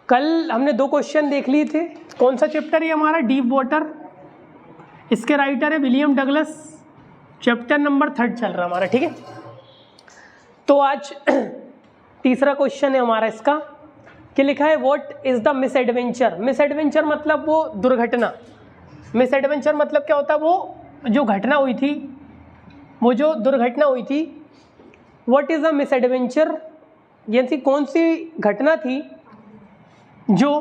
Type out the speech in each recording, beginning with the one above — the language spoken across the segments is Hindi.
कल हमने 2 क्वेश्चन देख लिए थे। कौन सा चैप्टर है हमारा? Deep water. इसके राइटर है विलियम डगलस। चैप्टर नंबर 3 चल रहा हमारा, ठीक है। तो आज तीसरा क्वेश्चन है हमारा इसका कि लिखा है what is the miss adventure. Miss adventure मतलब वो दुर्घटना। मिस एडवेंचर मतलब क्या होता है? वो जो घटना हुई थी, वो जो दुर्घटना हुई थी। What is the miss adventure, यानी कौन सी घटना थी जो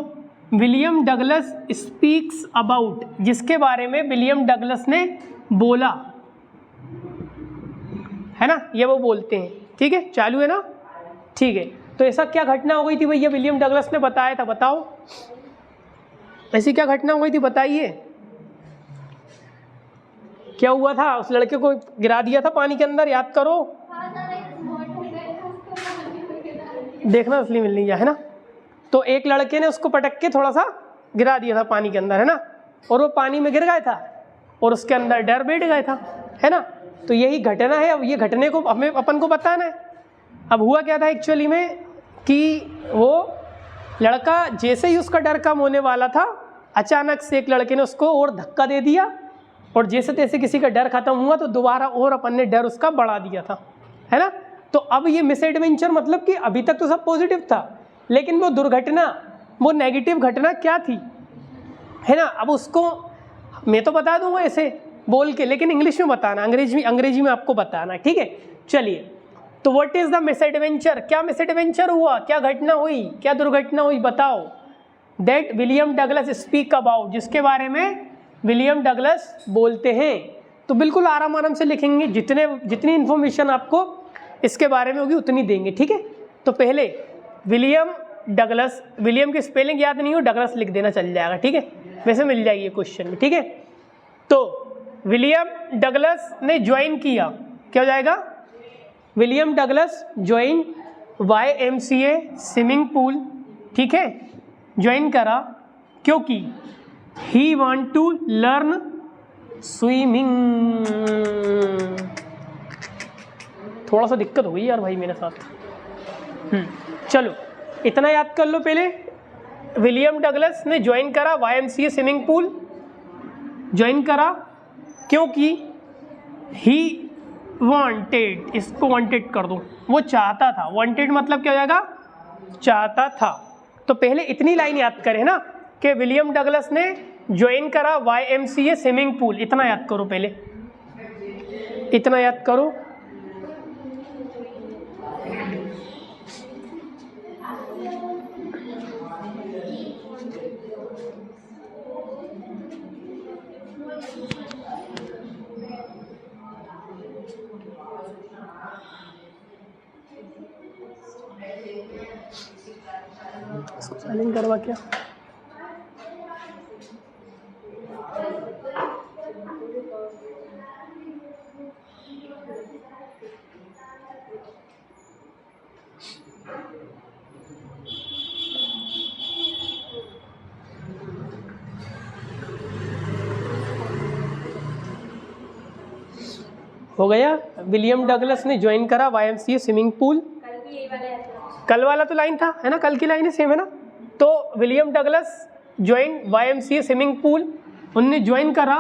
विलियम डगलस स्पीक्स अबाउट, जिसके बारे में विलियम डगलस ने बोला, है ना, ये वो बोलते हैं, ठीक है। चालू है ना, ठीक है। तो ऐसा क्या घटना हो गई थी भैया, विलियम डगलस ने बताया था, बताओ ऐसी क्या घटना हो गई थी, बताइए क्या हुआ था? उस लड़के को गिरा दिया था पानी के अंदर, याद करो, देखना असली मिल नहीं जाए, है ना। तो एक लड़के ने उसको पटक के थोड़ा सा गिरा दिया था पानी के अंदर, है ना, और वो पानी में गिर गया था और उसके अंदर डर बैठ गया था, है ना। तो यही घटना है। अब ये घटने को हमें अपन को बताना है। अब हुआ क्या था एक्चुअली में कि वो लड़का जैसे ही उसका डर कम होने वाला था, अचानक से एक लड़के ने उसको और धक्का दे दिया, और जैसे तैसे किसी का डर खत्म हुआ तो दोबारा और अपन ने डर उसका बढ़ा दिया था, है ना। तो अब ये मिस एडवेंचर मतलब कि अभी तक तो सब पॉजिटिव था, लेकिन वो दुर्घटना, वो नेगेटिव घटना क्या थी, है ना। अब उसको मैं तो बता दूंगा ऐसे बोल के, लेकिन इंग्लिश में बताना, अंग्रेजी में आपको बताना, ठीक है। चलिए, तो what is the miss adventure, क्या मिस एडवेंचर हुआ, क्या घटना हुई, क्या दुर्घटना हुई, बताओ। That William Douglas speak about, जिसके बारे में विलियम डगलस बोलते हैं। तो बिल्कुल आराम से लिखेंगे, जितनी इंफॉर्मेशन आपको इसके बारे में होगी उतनी देंगे, ठीक है। तो पहले विलियम डगलस, विलियम की स्पेलिंग याद नहीं हो, डगलस लिख देना चल जाएगा, ठीक है, वैसे मिल जाएगी ये क्वेश्चन में, ठीक है। तो विलियम डगलस ने ज्वाइन किया, क्या हो जाएगा? William Douglas join YMCA swimming pool, ठीक है, ज्वाइन करा क्योंकि he want to learn swimming. थोड़ा सा दिक्कत हो गई यार भाई मेरे साथ। चलो इतना याद कर लो पहले। विलियम डगलस ने ज्वाइन करा YMCA स्विमिंग पूल, ज्वाइन करा क्योंकि ही वांटेड, इसको वांटेड कर दो, वो चाहता था। वांटेड मतलब क्या हो जाएगा? चाहता था। तो पहले इतनी लाइन याद करें ना कि विलियम डगलस ने ज्वाइन करा YMCA स्विमिंग पूल, इतना याद करो पहले, इतना याद करो। इसको साइलेंट करवा क्या? हो गया। विलियम डगलस ने ज्वाइन करा YMCA स्विमिंग पूल। कल वाला तो लाइन था, है ना, कल की लाइन है, सेम है ना। तो William Douglas join YMCA swimming pool, उनने ज्वाइन करा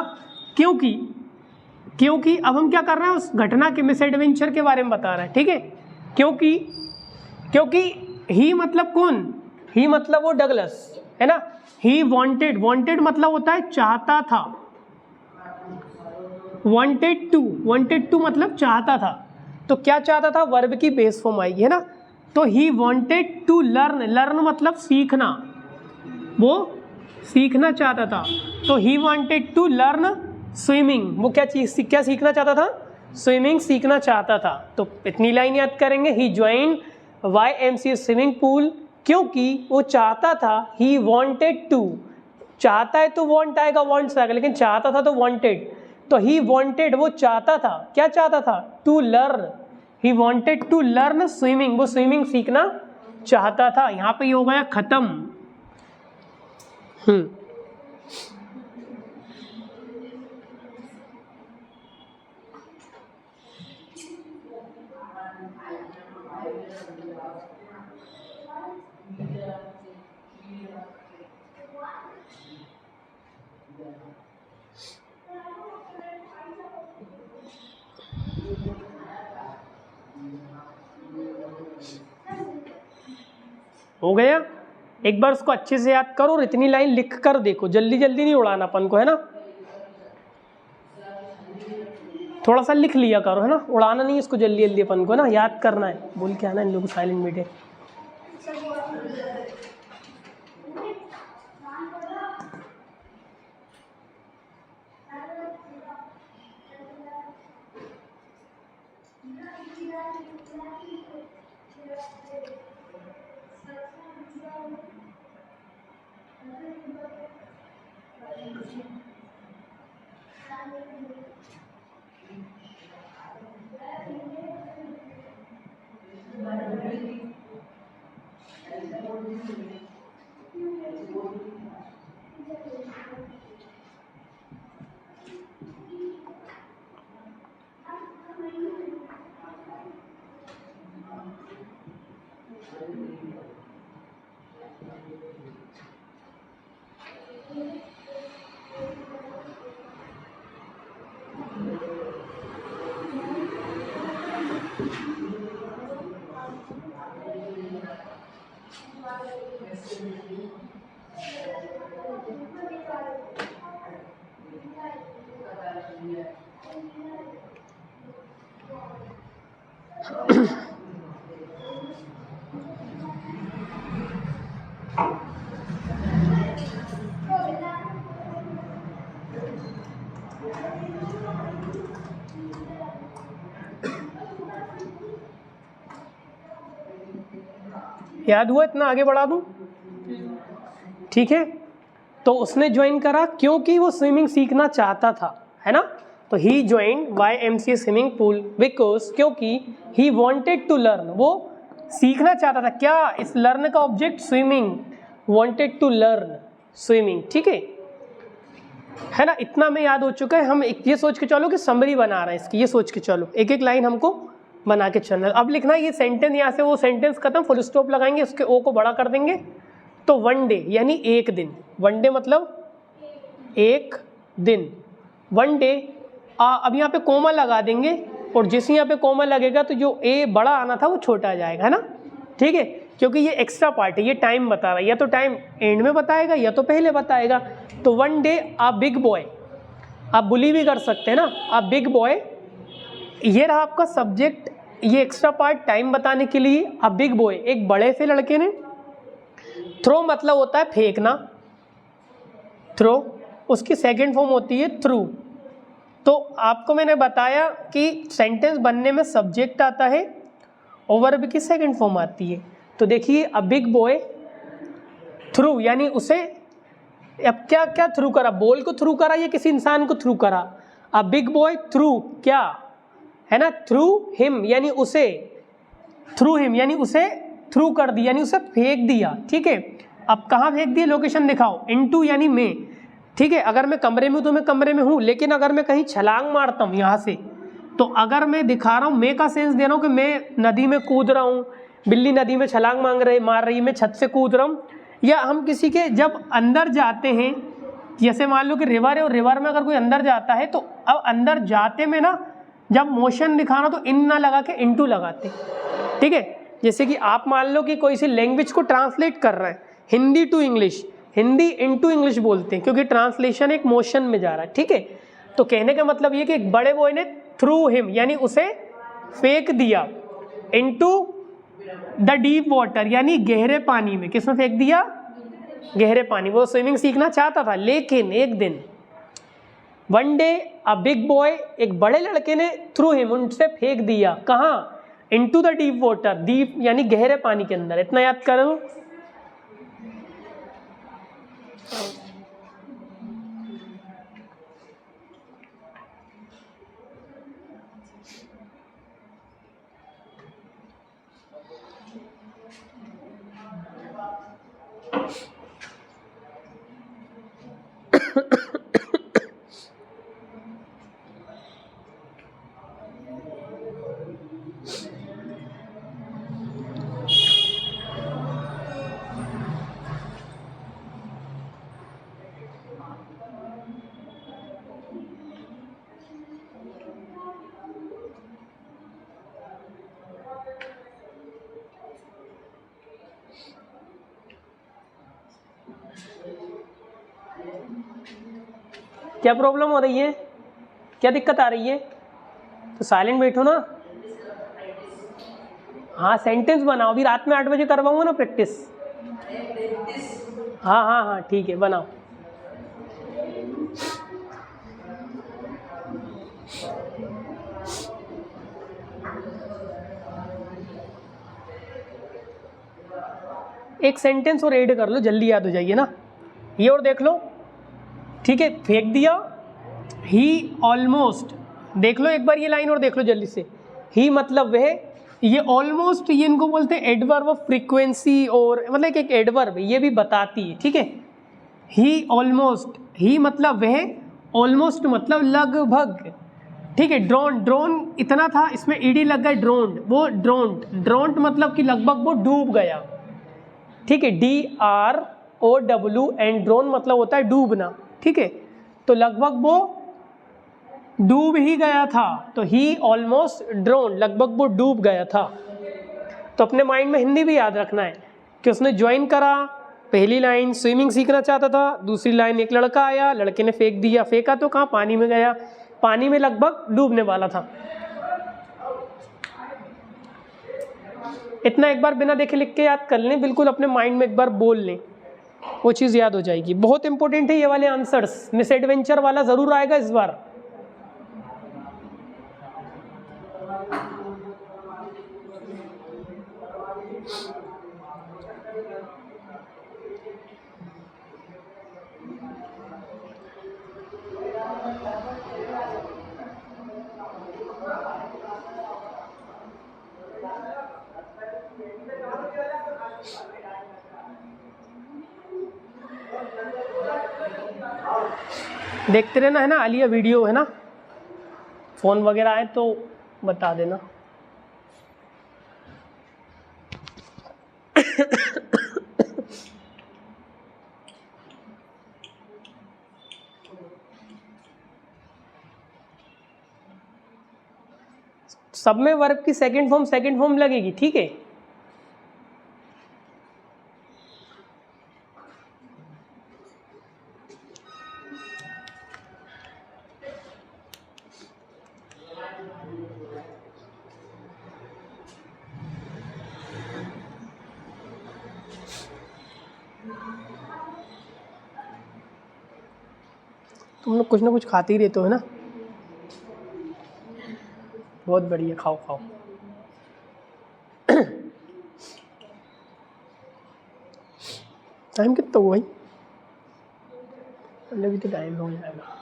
क्योंकि अब हम क्या कर रहे हैं, उस घटना के मिस एडवेंचर के बारे में बता रहे हैं, ठीक है। क्योंकि ही मतलब कौन? ही मतलब वो डगलस, है ना। ही वांटेड, वांटेड मतलब होता है चाहता था। वांटेड टू मतलब चाहता था। तो क्या चाहता था? वर्ब की बेस फॉर्म आएगी, है ना। तो he wanted to learn, learn मतलब सीखना, वो सीखना चाहता था। तो he wanted to learn swimming, वो क्या सीखना चाहता था? स्विमिंग सीखना चाहता था। तो इतनी लाइन याद करेंगे। ही ज्वाइन YMCA स्विमिंग पूल क्योंकि वो चाहता था। ही वांटेड टू, चाहता है तो वांट आएगा, वांट्स आएगा, लेकिन चाहता था तो वांटेड। तो ही वांटेड, वो चाहता था, क्या चाहता था? To learn, he wanted to learn swimming, वो स्विमिंग सीखना चाहता था। यहाँ पे ये हो गया खत्म। हो गया। एक बार उसको अच्छे से याद करो और इतनी लाइन लिख कर देखो, जल्दी जल्दी नहीं उड़ाना अपन को, है ना, थोड़ा सा लिख लिया करो, है ना, उड़ाना नहीं इसको जल्दी जल्दी अपन को, है ना, याद करना है। बोल के आना इन लोगों को साइलेंट बैठे। याद हुआ? इतना आगे बढ़ा दूं? ठीक है। तो उसने ज्वाइन करा क्योंकि वो स्विमिंग सीखना चाहता था, है ना। तो he join YMCA swimming pool because, क्योंकि ही वांटेड टू लर्न, वो सीखना चाहता था। क्या? इस लर्न का object swimming, wanted to learn swimming. ठीक है ना। इतना में याद हो चुका है। हम ये सोच के चलो कि समरी बना रहे हैं इसकी, ये सोच के चलो, एक एक लाइन हमको बना के चलना। अब लिखना ये सेंटेंस, यहाँ से वो सेंटेंस खत्म, फुल स्टॉप लगाएंगे, उसके ओ को बड़ा कर देंगे। तो वन डे यानी एक दिन, वन डे मतलब एक दिन, वन डे। अब यहाँ पे कोमा लगा देंगे और जैसे यहाँ पे कोमा लगेगा तो जो ए बड़ा आना था वो छोटा आ जाएगा, है ना। ठीक है, क्योंकि ये एक्स्ट्रा पार्ट है, ये टाइम बता रहा है, या तो टाइम एंड में बताएगा या तो पहले बताएगा। तो one day a big boy, आप बुली भी कर सकते हैं ना, अ बिग बॉय। ये रहा आपका सब्जेक्ट, ये एक्स्ट्रा पार्ट टाइम बताने के लिए। अ बिग बॉय, एक बड़े से लड़के ने। थ्रो मतलब होता है फेंकना, थ्रो, उसकी सेकंड फॉर्म होती है थ्रू। तो आपको मैंने बताया कि सेंटेंस बनने में सब्जेक्ट आता है और वर्ब की सेकंड फॉर्म आती है। तो देखिए अ बिग बॉय थ्रू यानी उसे, अब क्या क्या थ्रू करा, बॉल को थ्रू करा या किसी इंसान को थ्रू करा। अ बिग बॉय थ्रू क्या है ना, थ्रू हिम यानी उसे, थ्रू हिम यानी उसे थ्रू कर दिया, यानी उसे फेंक दिया। ठीक है, अब कहाँ फेंक दिया, लोकेशन दिखाओ। इनटू यानी में। ठीक है, अगर मैं कमरे में हूँ तो मैं कमरे में हूँ, लेकिन अगर मैं कहीं छलांग मारता हूँ यहाँ से, तो अगर मैं दिखा रहा हूँ, मैं का सेंस दे रहा हूँ कि मैं नदी में कूद रहा हूँ, बिल्ली नदी में छलांग मार रही है, मैं छत से कूद रहा हूँ। या हम किसी के जब अंदर जाते हैं, जैसे मान लो कि रिवर है और रिवर में अगर कोई अंदर जाता है, तो अब अंदर जाते में ना जब मोशन दिखाना तो इन ना लगा के इनटू लगाते। ठीक है, जैसे कि आप मान लो कि कोई सी लैंग्वेज को ट्रांसलेट कर रहे हैं, Hindi to English, Hindi into English बोलते हैं क्योंकि ट्रांसलेशन एक मोशन में जा रहा है। ठीक है, तो कहने का मतलब ये कि एक बड़े बॉय ने थ्रू हिम यानी उसे फेंक दिया, इनटू द डीप वाटर यानी गहरे पानी में। किसमें फेंक दिया? गहरे पानी। वो स्विमिंग सीखना चाहता था, लेकिन एक दिन one day a big boy, एक बड़े लड़के ने थ्रू हिम उनसे फेंक दिया। कहाँ? Into the deep water, deep यानी गहरे पानी के अंदर। इतना याद करो। क्या प्रॉब्लम हो रही है, क्या दिक्कत आ रही है? तो साइलेंट बैठो ना। हाँ सेंटेंस बनाओ, अभी रात में 8 बजे करवाऊंगा ना प्रैक्टिस। हाँ हाँ हाँ ठीक है, बनाओ। एक सेंटेंस और ऐड कर लो, जल्दी याद हो जाइए ना। ये और देख लो, ठीक है। फेंक दिया, ही ऑलमोस्ट, देख लो एक बार ये लाइन और देख लो जल्दी से। ही मतलब वह, ये ऑलमोस्ट, ये इनको बोलते हैं एडवर्ब ऑफ फ्रीक्वेंसी, और मतलब एक एडवर्ब ये भी बताती है, ठीक है। ही ऑलमोस्ट, ही मतलब वह, ऑलमोस्ट मतलब लगभग, ठीक है। ड्रोन, ड्रोन इतना था, इसमें ईडी लग गया, ड्रोन्ड, वो ड्रोन्ड, ड्रोन्ड मतलब कि लगभग वो डूब गया, ठीक है। DROWN, ड्रोन मतलब होता है डूबना, ठीक है। तो लगभग वो डूब ही गया था, तो ही ऑलमोस्ट ड्रोन, लगभग वो डूब गया था। तो अपने माइंड में हिंदी भी याद रखना है कि उसने ज्वाइन करा, पहली लाइन स्विमिंग सीखना चाहता था, दूसरी लाइन एक लड़का आया, लड़के ने फेंक दिया, फेंका तो कहाँ, पानी में गया, पानी में लगभग डूबने वाला था। इतना एक बार बिना देखे लिख के याद कर लें, बिल्कुल अपने माइंड में एक बार बोल लें, वो चीज़ याद हो जाएगी। बहुत इंपॉर्टेंट है ये वाले आंसर्स, मिस एडवेंचर वाला ज़रूर आएगा इस बार। देखते रहना है ना, आलिया वीडियो है ना, फ़ोन वगैरह आए तो बता देना। सब में वर्ब की सेकंड फॉर्म लगेगी, ठीक है। तुम लोग कुछ ना कुछ खाते ही रहते हो है ना, बहुत बढ़िया, खाओ खाओ। टाइम कितना हुआ भाई? अभी तो टाइम हो जाएगा।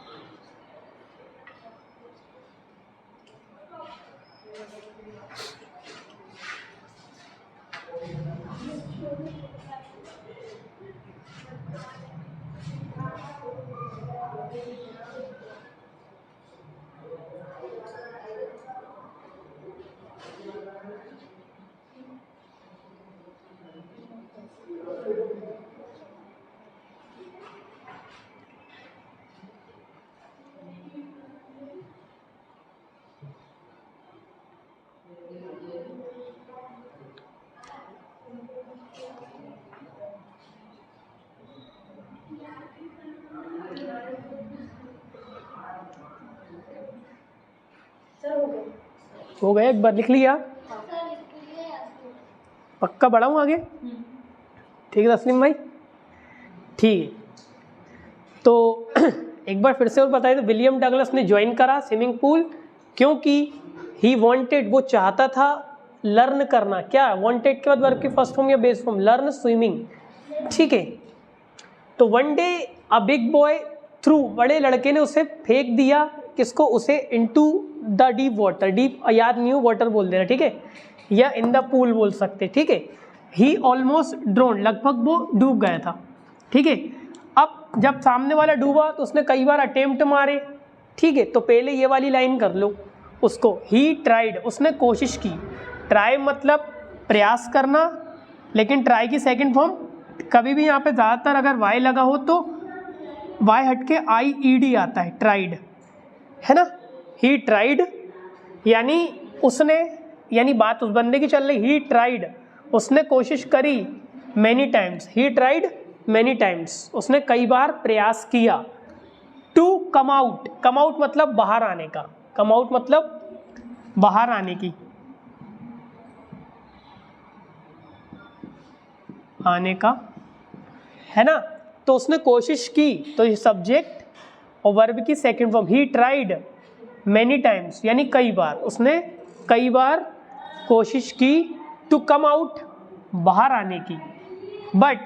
हो गया, एक बार लिख लिया, पक्का बढ़ाऊँ आगे? ठीक है तस्लीम भाई, ठीक है। तो एक बार फिर से और बताइए, तो विलियम डगलस ने ज्वाइन करा स्विमिंग पूल क्योंकि ही वांटेड, वो चाहता था लर्न करना। क्या वांटेड के बाद वर्ब की फर्स्ट फॉर्म या बेस फॉर्म? लर्न स्विमिंग, ठीक है। तो one day a big boy through, बड़े लड़के ने उसे फेंक दिया, किसको? उसे into the deep water, deep याद नहीं हो वाटर बोल देना, ठीक है, या इन द पूल बोल सकते, ठीक है। ही ऑलमोस्ट ड्रोन, लगभग वो डूब गया था, ठीक है। अब जब सामने वाला डूबा तो उसने कई बार अटेम्प्ट मारे, ठीक है। तो पहले ये वाली लाइन कर लो उसको, ही ट्राइड, उसने कोशिश की। ट्राई मतलब प्रयास करना, लेकिन ट्राई की सेकंड फॉर्म कभी भी यहाँ पे ज़्यादातर अगर वाई लगा हो तो वाई हट के IED आता है, ट्राइड, है ना। ही ट्राइड यानी उसने, यानी बात उस बंदे की चल रही, ही ट्राइड, उसने कोशिश करी, many times, he tried many times, उसने कई बार प्रयास किया। To come out, come out मतलब बाहर आने का, कम आउट मतलब बाहर आने की, आने का, है ना। तो उसने कोशिश की, तो ये सब्जेक्ट और वर्ब की सेकंड फॉर्म। ही ट्राइड मैनी टाइम्स यानी कई बार, उसने कई बार कोशिश की टू कम आउट बाहर आने की। बट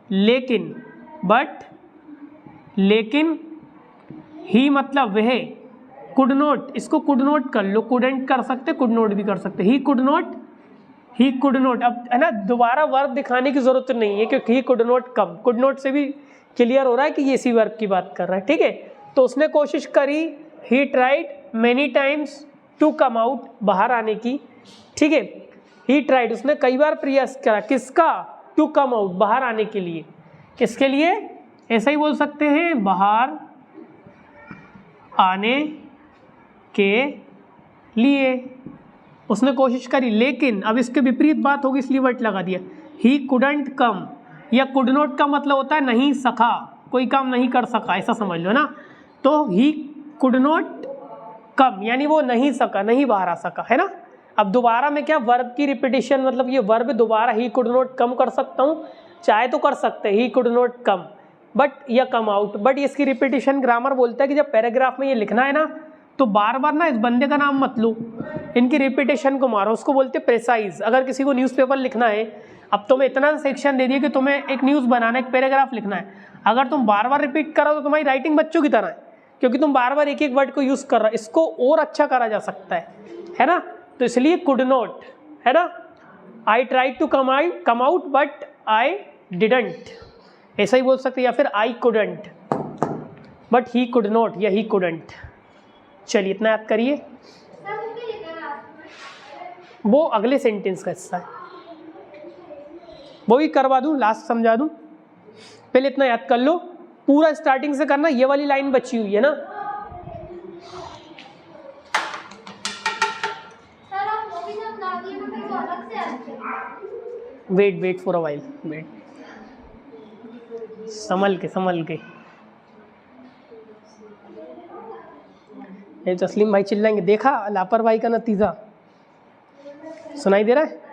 लेकिन ही मतलब वह, कुड नॉट, इसको कुड नॉट कर लो, कुडेंट कर सकते, कुड नॉट भी कर सकते। ही कुड नॉट, अब है ना दोबारा वर्ब दिखाने की जरूरत नहीं है क्योंकि ही could not come, could not से भी क्लियर हो रहा है कि ये इसी वर्ब की बात कर रहा है, ठीक है। तो उसने कोशिश करी, he tried many times to come out बाहर आने की, ठीक है। ही ट्राइड, उसने कई बार प्रयास करा, किसका, टू कम आउट बाहर आने के लिए, किसके लिए, ऐसा ही बोल सकते हैं, बाहर आने के लिए उसने कोशिश करी। लेकिन अब इसके विपरीत बात होगी इसलिए वर्ड लगा दिया, ही कुडंट कम, या कुड नॉट का मतलब होता है नहीं सका, कोई काम नहीं कर सका, ऐसा समझ लो ना। तो ही कुड नॉट कम यानी वो नहीं सका, नहीं बाहर आ सका, है ना। अब दोबारा मैं क्या वर्ब की रिपीटिशन, मतलब ये वर्ब दोबारा ही कुड नॉट कम कर सकता हूँ, चाहे तो कर सकते हैं ही कुड नॉट कम बट या कम आउट, बट इसकी रिपीटिशन ग्रामर बोलता है कि जब पैराग्राफ में ये लिखना है ना तो बार बार ना इस बंदे का नाम मत लो, इनकी रिपीटेशन को मारो, उसको बोलते प्रेसाइज। अगर किसी को न्यूज़पेपर लिखना है, अब तुम्हें इतना सेक्शन दे दिया कि तुम्हें एक न्यूज़ बनाना, एक पैराग्राफ लिखना है, अगर तुम बार बार रिपीट करो तो तुम्हारी राइटिंग बच्चों की तरह है, क्योंकि तुम बार बार एक एक वर्ड को यूज़ कर रहे हो। इसको और अच्छा करा जा सकता है ना। तो इसलिए कुड नॉट, है ना, I try to come out but I didn't, ऐसा ही बोल सकते, या फिर I couldn't but he could not या ही कुडंट। चलिए इतना याद करिए, वो अगले सेंटेंस का हिस्सा है, वो भी करवा दूं, लास्ट समझा दूं, पहले इतना याद कर लो, पूरा स्टार्टिंग से करना। ये वाली लाइन बची हुई है ना, wait for a while, wait, संभल के। ये तस्लीम भाई चिल्लाएंगे, देखा लापरवाही का नतीजा, सुनाई दे रहा है।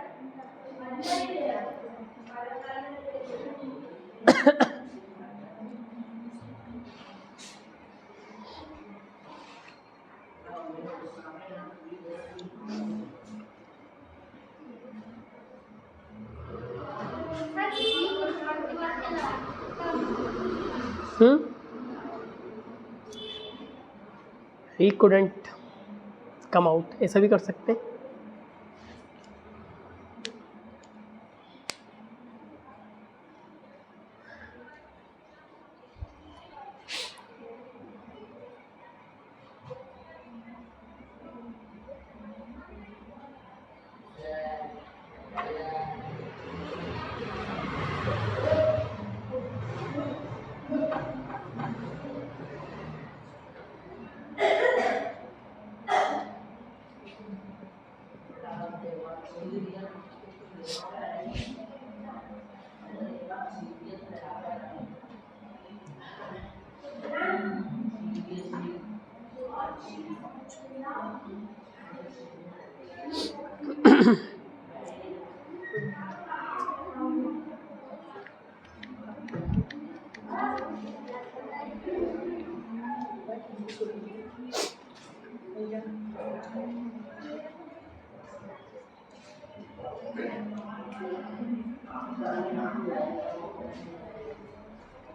He couldn't come out, ऐसा भी कर सकते हैं।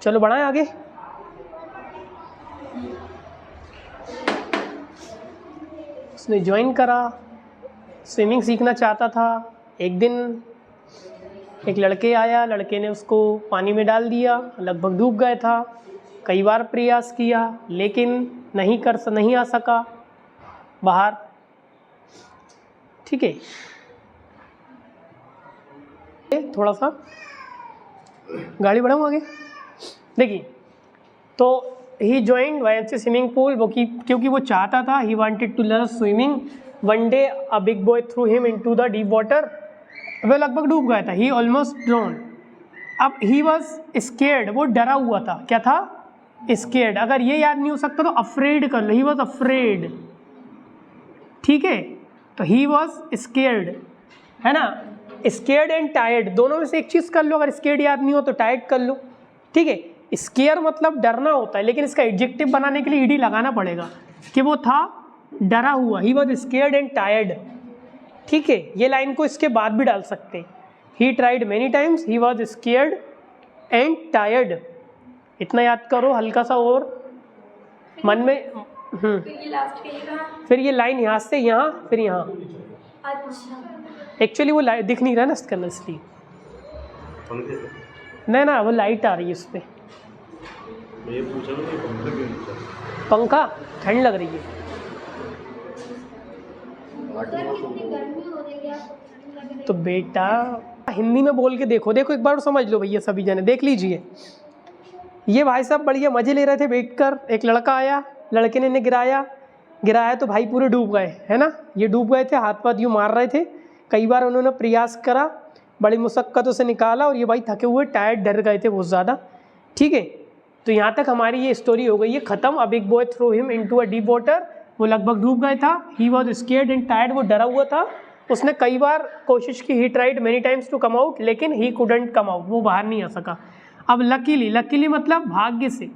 चलो बढ़ाएं आगे। उसने ज्वाइन करा, स्विमिंग सीखना चाहता था। एक दिन एक लड़के आया, लड़के ने उसको पानी में डाल दिया, लगभग डूब गया था। कई बार प्रयास किया लेकिन नहीं आ सका बाहर, ठीक है। थोड़ा सा गाड़ी बढ़ाऊँ आगे, देखिए। तो he joined YMCA swimming pool, वो क्योंकि वो चाहता था, he wanted to learn swimming. One day a big boy threw him into the deep water, वह लगभग डूब गया था। ही ऑलमोस्ट ड्रोन, अब ही वॉज स्केर्ड, वो डरा हुआ था, क्या था? स्केर्ड। अगर ये याद नहीं हो सकता तो अफ्रेड कर लो, ही वॉज अफ्रेड, ठीक है। तो ही वॉज स्केर्ड, है ना। स्केर्ड एंड टायर्ड दोनों में से एक चीज़ कर लो, अगर स्केर्ड याद नहीं हो तो टायर्ड कर लो, ठीक है। स्केयर मतलब डरना होता है, लेकिन इसका एडजेक्टिव बनाने के लिए ईडी लगाना पड़ेगा कि वो था डरा हुआ, ही वॉज स्केर्ड एंड टायर्ड, ठीक है। ये लाइन को इसके बाद भी डाल सकते हैं, ही tried many times, he was scared and tired. इतना याद करो हल्का सा और मन में। फिर ये लाइन यहाँ से यहाँ, फिर यहाँ। अच्छा, एक्चुअली वो लाइट दिख नहीं रहा ना इसके अंदर, इसलिए नहीं ना, वो लाइट आ रही है उस पर। पंखा ठंड लग रही है। तो बेटा हिंदी में बोल के देखो, देखो एक बार समझ लो भैया, सभी जने देख लीजिए। ये भाई साहब बढ़िया मजे ले रहे थे बैठकर, एक लड़का आया, लड़के ने इन्हें गिराया तो भाई पूरे डूब गए, है ना। ये डूब गए थे, हाथ पाथ यूँ मार रहे थे, कई बार उन्होंने प्रयास करा, बड़ी मुशक्क़तों से निकाला, और ये भाई थके हुए टायर्ड डर गए थे बहुत ज़्यादा, ठीक है। तो यहाँ तक हमारी ये स्टोरी हो गई है ख़त्म। अब एक boy threw him into a deep water, वो लगभग डूब गए था। He was scared and tired, वो डरा हुआ था, उसने कई बार कोशिश की, he tried many times to come out, लेकिन ही कुडंट कम आउट, वो बाहर नहीं आ सका। अब लकीली, लकीली मतलब भाग्य से,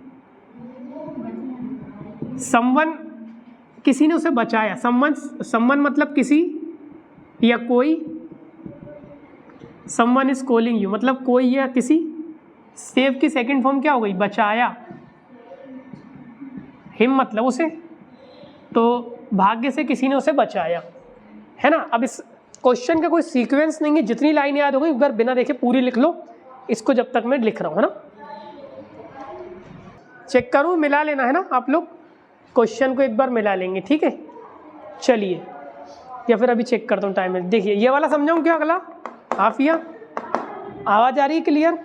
समवन, किसी ने उसे बचाया। समवन मतलब किसी या कोई, समवन इज कॉलिंग यू मतलब कोई या किसी। सेव की सेकंड फॉर्म क्या हो गई? बचाया। हिम मतलब उसे, तो भाग्य से किसी ने उसे बचाया, है ना। अब इस क्वेश्चन का कोई सीक्वेंस नहीं है, जितनी लाइन याद हो गई एक बार बिना देखे पूरी लिख लो इसको, जब तक मैं लिख रहा हूँ, है ना। चेक करूँ, मिला लेना, है ना। आप लोग क्वेश्चन को एक बार मिला लेंगे, ठीक है। चलिए, या फिर अभी चेक करता हूँ टाइम में। देखिए ये वाला समझाऊँ क्या? अगला हाफिया, आवाज़ आ रही है क्लियर?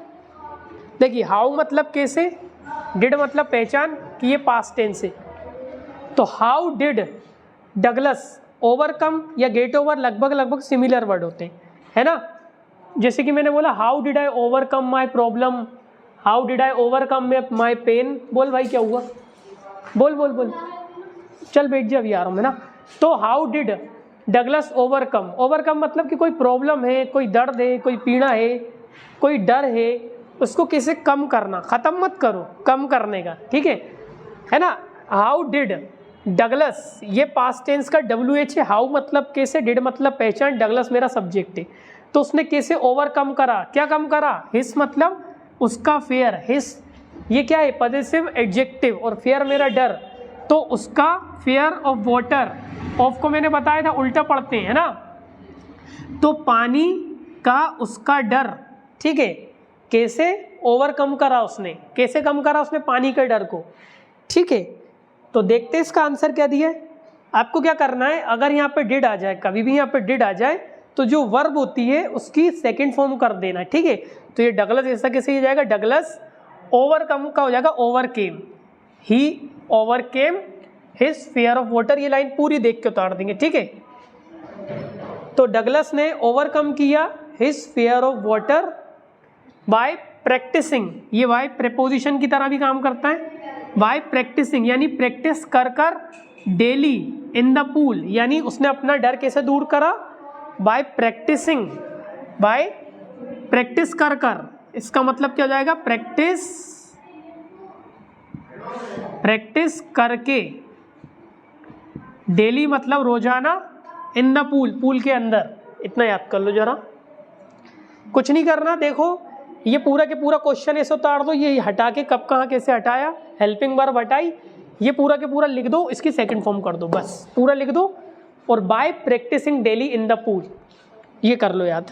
देखिए हाउ मतलब कैसे, डिड मतलब पहचान कि ये पास्ट टेंस है। तो हाउ डिड डगलस ओवरकम या गेट ओवर लगभग सिमिलर वर्ड होते हैं, है ना। जैसे कि मैंने बोला how did I overcome my problem, how did I overcome my pain. बोल भाई क्या हुआ? बोल चल बैठ जा, अभी आ रहा हूँ, है ना। तो हाउ डिड डगलस ओवरकम मतलब कि कोई प्रॉब्लम है, कोई दर्द है, कोई पीड़ा है, कोई डर है, उसको कैसे कम करना, ख़त्म मत करो, कम करने का, ठीक है ना। हाउ डिड डगलस, ये पास्ट टेंस का WH है। हाउ मतलब कैसे, डिड मतलब पहचान, डगलस मेरा सब्जेक्ट है। तो उसने कैसे ओवरकम करा, क्या कम करा? हिस मतलब उसका फेयर, हिस ये क्या है? पॉजिटिव एडजेक्टिव, और फेयर मेरा डर, तो उसका फेयर ऑफ वाटर, ऑफ को मैंने बताया था उल्टा पढ़ते हैं, ना। तो पानी का उसका डर, ठीक है। कैसे ओवरकम करा उसने, कैसे कम करा उसने पानी के डर को, ठीक है। तो देखते हैं इसका आंसर क्या दिया है। आपको क्या करना है, अगर यहाँ पे डिड आ जाए, कभी भी यहाँ पे डिड आ जाए, तो जो वर्ब होती है उसकी सेकंड फॉर्म कर देना, ठीक है। तो ये डगलस ऐसा कैसे हो जाएगा? डगलस ओवरकम का हो जाएगा overcame, he overcame his fear of water. ये लाइन पूरी देख के उतार देंगे, ठीक है। तो डगलस ने ओवरकम किया his fear of water by practicing, ये बाय प्रेपोजिशन की तरह भी काम करता है। बाय प्रैक्टिसिंग यानी प्रैक्टिस कर कर डेली इन द पूल, यानी उसने अपना डर कैसे दूर करा? बाय प्रैक्टिसिंग, बाय प्रैक्टिस कर कर। इसका मतलब क्या हो जाएगा? प्रैक्टिस करके, डेली मतलब रोजाना, इन द पूल पूल के अंदर। इतना याद कर लो जरा, कुछ नहीं करना। देखो ये पूरा के पूरा क्वेश्चन ऐसे उतार दो, ये हटा के कब कहाँ कैसे हटाया, हेल्पिंग वर्ब हटाई, ये पूरा के पूरा लिख दो, इसकी सेकंड फॉर्म कर दो, बस पूरा लिख दो। और by practicing daily in the pool, ये कर लो याद।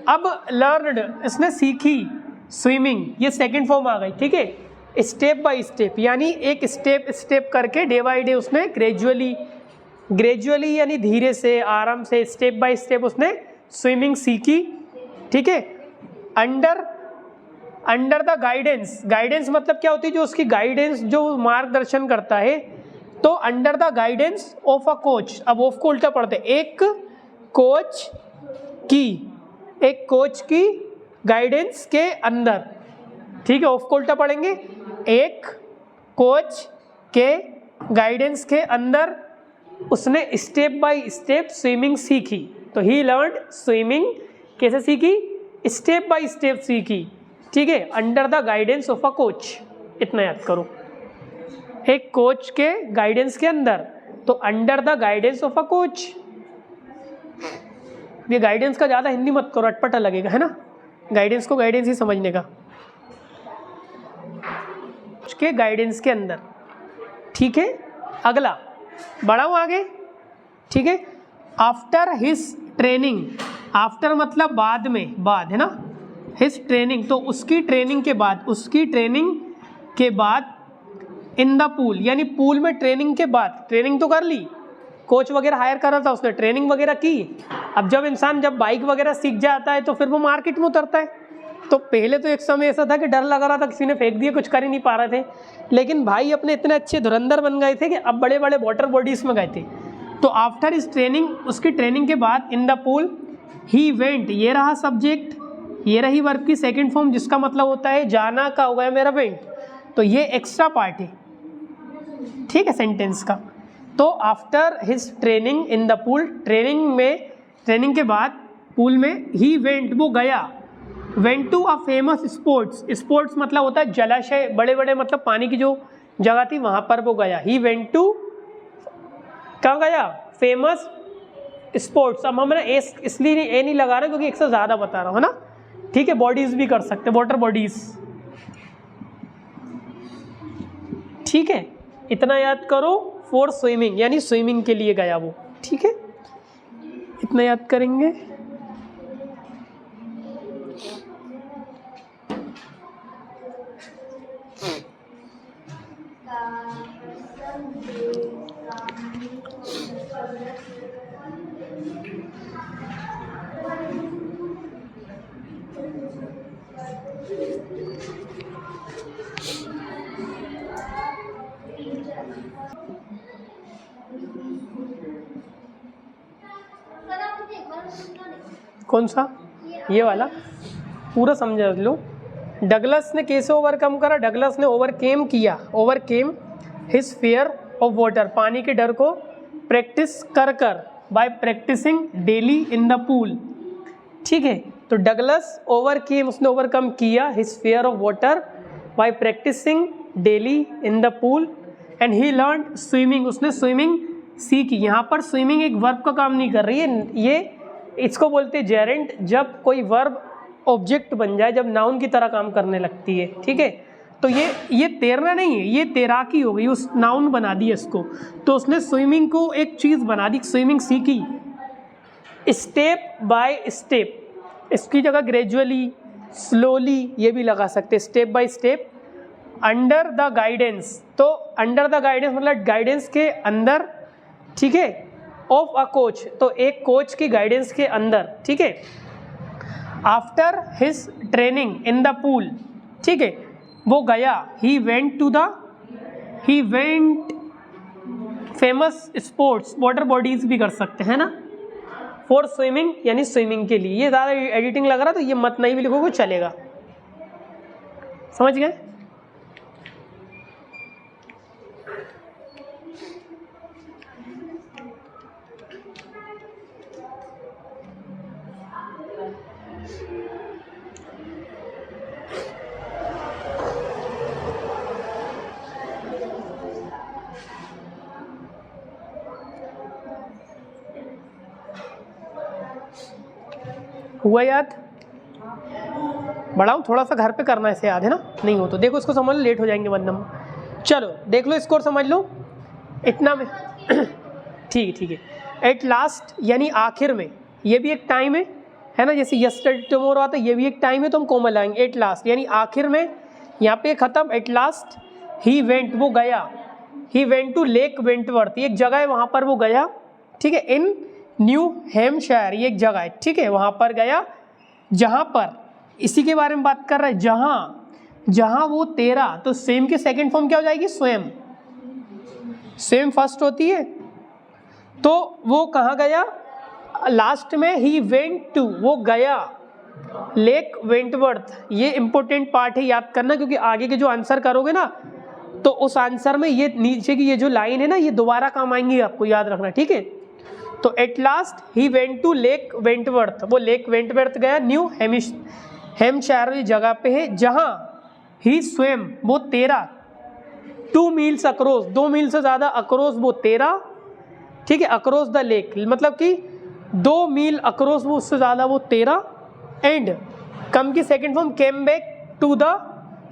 अब लर्नड, इसने सीखी स्विमिंग, ये सेकंड फॉर्म आ गई, ठीक है। स्टेप बाय स्टेप यानी एक स्टेप करके, डे बाय डे उसने ग्रेजुअली यानी धीरे से, आराम से, स्टेप बाय स्टेप उसने स्विमिंग सीखी, ठीक है। अंडर द गाइडेंस मतलब क्या होती है? जो उसकी गाइडेंस, जो मार्गदर्शन करता है। तो under the guidance of a coach, अब ऑफ को उल्टा पढ़ते, एक कोच की एक कोच की गाइडेंस के अंदर, ठीक है, ऑफ को उल्टा पढ़ेंगे, एक कोच के गाइडेंस के अंदर उसने स्टेप बाय स्टेप स्विमिंग सीखी। तो ही लर्नड स्विमिंग, कैसे सीखी, स्टेप बाय स्टेप सीखी, ठीक है, under the guidance of a coach. इतना याद करो, एक कोच के गाइडेंस के अंदर, तो under the guidance of a coach. ये गाइडेंस का ज़्यादा हिंदी मत करो, अटपटा लगेगा, है ना, गाइडेंस को गाइडेंस ही समझने का। के गाइडेंस के अंदर, ठीक है। अगला बढ़ाऊँ आगे, ठीक है। आफ्टर हिज ट्रेनिंग, आफ्टर मतलब बाद में, बाद है ना, हिज ट्रेनिंग तो उसकी ट्रेनिंग के बाद, उसकी ट्रेनिंग के बाद इन द पूल, यानी पूल में ट्रेनिंग के बाद, ट्रेनिंग तो कर ली, कोच वगैरह हायर कर रहा था, उसने ट्रेनिंग वगैरह की। अब जब इंसान जब बाइक वगैरह सीख जाता है तो फिर वो मार्केट में उतरता है। तो पहले तो एक समय ऐसा था कि डर लग रहा था, किसी ने फेंक दिया, कुछ कर ही नहीं पा रहे थे, लेकिन भाई अपने इतने अच्छे धुरंधर बन गए थे कि अब बड़े बड़े वाटर बॉडीज़ में गए थे। तो आफ्टर इस ट्रेनिंग, उसकी ट्रेनिंग के बाद इन द पूल ही वेंट, ये रहा सब्जेक्ट, ये रही वर्ब की सेकंड फॉर्म, जिसका मतलब होता है जाना का हो गया मेरा वेंट, तो ये एक्स्ट्रा पार्ट है, ठीक है, सेंटेंस का। तो after his training in the pool, training में, ट्रेनिंग के बाद पूल में, ही वेंट वो गया, went to a famous sports, sports मतलब होता है जलाशय, बड़े बड़े मतलब पानी की जो जगह थी वहाँ पर वो गया। ही वेंट टू, कहाँ गया, फेमस स्पोर्ट्स। अब हमने इसलिए ए नहीं लगा रहे क्योंकि एक से ज़्यादा बता रहा हूँ, है ना, ठीक है। बॉडीज़ भी कर सकते, वाटर बॉडीज़, ठीक है। इतना याद करो, फॉर स्विमिंग यानी स्विमिंग के लिए गया वो, ठीक है, इतना याद करेंगे। कौन सा, ये वाला पूरा समझा लो। डगलस ने कैसे ओवरकम करा, डगलस ने ओवरकेम किया, overcame his fear of water, पानी के डर को प्रैक्टिस कर कर, by practicing daily in the pool, ठीक है। तो डगलस ओवरकेम, उसने ओवरकम किया his fear of water by practicing daily in the pool, and he learned swimming, उसने स्विमिंग सीखी। यहाँ पर स्विमिंग एक वर्ब का काम नहीं कर रही है, ये इसको बोलते हैं जेरेंट, जब कोई वर्ब ऑब्जेक्ट बन जाए, जब नाउन की तरह काम करने लगती है, ठीक है। तो ये तैरना नहीं है, ये तैराकी हो गई, उस नाउन बना दी इसको। तो उसने स्विमिंग को एक चीज़ बना दी, स्विमिंग सीखी स्टेप बाय स्टेप, इसकी जगह ग्रेजुअली, स्लोली ये भी लगा सकते, step by step, under the guidance, तो अंडर द गाइडेंस मतलब गाइडेंस के अंदर, ठीक है, ऑफ अ कोच, तो एक कोच की गाइडेंस के अंदर, ठीक है। After his training in the pool, ठीक है, वो गया, he went famous sports, water bodies भी कर सकते हैं ना, फॉर स्विमिंग यानी स्विमिंग के लिए। ये ज़्यादा एडिटिंग लग रहा तो ये मत नहीं भी लिखोगे चलेगा, समझ गए। हुआ याद, बढ़ाऊँ थोड़ा सा, घर पे करना है इसे याद, है ना, नहीं हो तो देखो इसको समझ लो, लेट हो जाएंगे वरना। चलो देख लो स्कोर, समझ लो इतना में ठीक है। एट लास्ट यानी आखिर में, ये भी एक टाइम है ना, जैसे यस्टरडे टुमारो आता है, ये भी एक टाइम है, तो हम कोमल लाएंगे। एट लास्ट यानी आखिर में, यहाँ पे ख़त्म। एट लास्ट ही वेंट, वो गया, he went to Lake Wentworth, एक जगह है वहाँ पर वो गया, ठीक है। इन न्यू हैम्पशायर, ये एक जगह है, ठीक है, वहाँ पर गया, जहाँ पर, इसी के बारे में बात कर रहा है, जहाँ वो तेरा, तो सेम की सेकंड फॉर्म क्या हो जाएगी, स्वयं, सेम फर्स्ट होती है, तो वो कहाँ गया, लास्ट में ही वेंट टू, वो गया, लेक वेंटवर्थ, ये इंपॉर्टेंट पार्ट है, याद करना, क्योंकि आगे के जो आंसर करोगे ना तो उस आंसर में ये नीचे की ये जो लाइन है ना ये दोबारा काम आएंगी, आपको याद रखना, ठीक है। तो at last he went to Lake Wentworth, वो लेक वेंटवर्थ गया, न्यू हैम्पशायर वाली जगह पे है, जहां ही स्विम, वो 13 2 मील्स अक्रॉस, 2 मील से ज़्यादा अक्रॉस, वो 13, ठीक है, अक्रॉस द लेक, मतलब कि 2 मील अक्रॉस, वो उससे ज़्यादा, वो 13, एंड कम की second form came back to the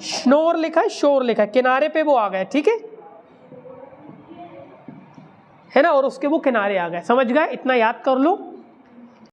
shore लिखा है, शोर लिखा है, किनारे पे वो आ गए, ठीक है ना, और उसके वो किनारे आ गए, समझ गए, इतना याद कर लो।